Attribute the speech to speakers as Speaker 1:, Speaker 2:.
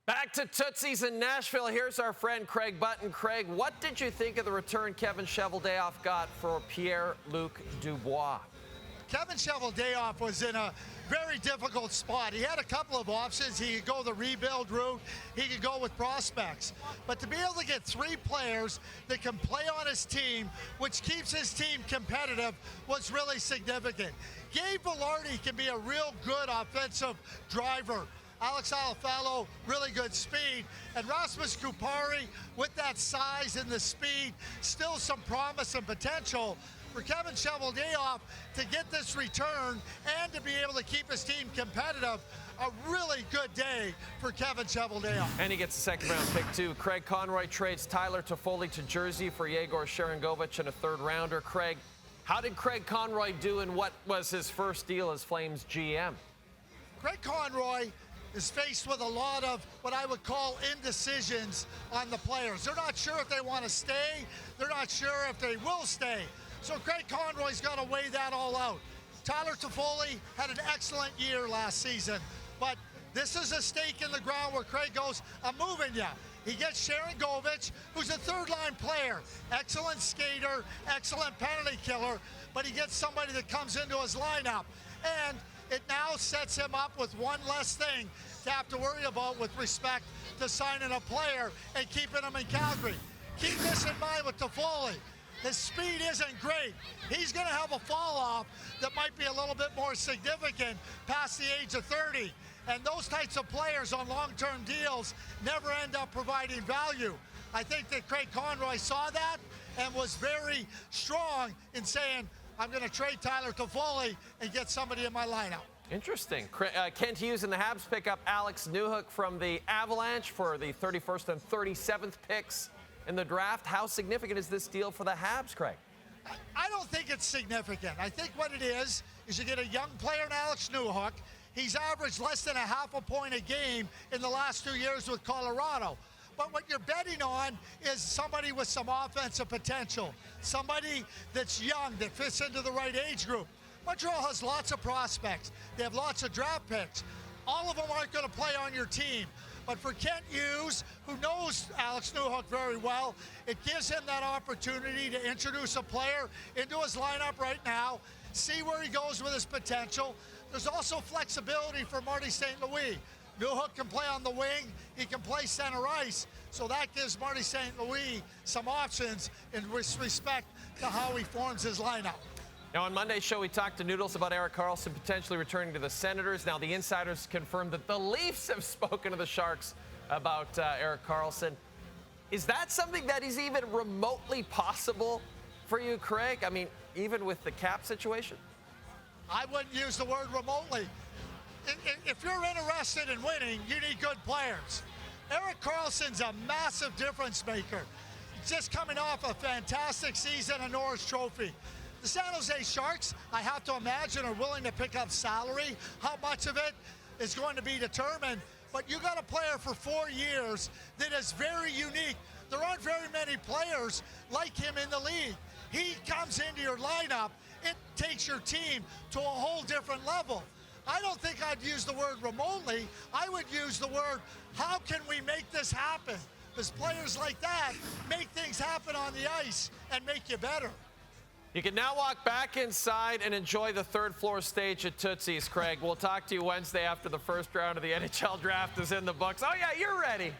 Speaker 1: Back to Tootsie's in Nashville. Here's our friend Craig Button. Craig, what did you think of the return Kevin Cheveldayoff got for Pierre-Luc Dubois?
Speaker 2: Kevin Cheveldayoff was in a very difficult spot. He had a couple of options. He could go the rebuild route. He could go with prospects. But to be able to get three players that can play on his team, which keeps his team competitive, was really significant. Gabe Vilardi can be a real good offensive driver. Alex Alafalo, really good speed. And Rasmus Kupari, with that size and the speed, still some promise and potential for Kevin Cheveldayoff to get this return and to be able to keep his team competitive. A really good day for Kevin Cheveldayoff.
Speaker 1: And he gets a second-round pick, too. Craig Conroy trades Tyler Toffoli to Jersey for Yegor Sharangovich and a third-rounder. Craig, how did Craig Conroy do in what was his first deal as Flames GM?
Speaker 2: Craig Conroy is faced with a lot of what I would call indecisions on the players. They're not sure if they want to stay. They're not sure if they will stay. So Craig Conroy's got to weigh that all out. Tyler Toffoli had an excellent year last season, but this is a stake in the ground where Craig goes, I'm moving you. He gets Sharangovich, who's a third-line player. Excellent skater, excellent penalty killer, but he gets somebody that comes into his lineup. And it now sets him up with one less thing to have to worry about with respect to signing a player and keeping him in Calgary. Keep this in mind with Toffoli. His speed isn't great. He's going to have a fall-off that might be a little bit more significant past the age of 30. And those types of players on long-term deals never end up providing value. I think that Craig Conroy saw that and was very strong in saying, I'm going to trade Tyler Toffoli and get somebody in my lineup.
Speaker 1: Interesting. Kent Hughes and the Habs pick up Alex Newhook from the Avalanche for the 31st and 37th picks in the draft. How significant is this deal for the Habs, Craig?
Speaker 2: I don't think it's significant. I think what it is you get a young player in Alex Newhook. He's averaged less than a half a point a game in the last 2 years with Colorado. But what you're betting on is somebody with some offensive potential, somebody that's young, that fits into the right age group. Montreal has lots of prospects. They have lots of draft picks. All of them aren't going to play on your team. But for Kent Hughes, who knows Alex Newhook very well, it gives him that opportunity to introduce a player into his lineup right now, see where he goes with his potential. There's also flexibility for Marty St. Louis. Newhook can play on the wing. He can play center ice. So that gives Marty St. Louis some options in respect to how he forms his lineup.
Speaker 1: Now, on Monday's show, we talked to Noodles about Erik Karlsson potentially returning to the Senators. Now, the insiders confirmed that the Leafs have spoken to the Sharks about Erik Karlsson. Is that something that is even remotely possible for you, Craig? I mean, even with the cap situation?
Speaker 2: I wouldn't use the word remotely. If you're interested in winning, you need good players. Erik Karlsson's a massive difference maker. He's just coming off a fantastic season, a Norris Trophy. The San Jose Sharks, I have to imagine, are willing to pick up salary. How much of it is going to be determined. But you got a player for 4 years that is very unique. There aren't very many players like him in the league. He comes into your lineup, it takes your team to a whole different level. I don't think I'd use the word remotely. I would use the word, how can we make this happen? Because players like that make things happen on the ice and make you better.
Speaker 1: You can now walk back inside and enjoy the third-floor stage at Tootsie's, Craig. We'll talk to you Wednesday after the first round of the NHL draft is in the books. Oh, yeah, you're ready.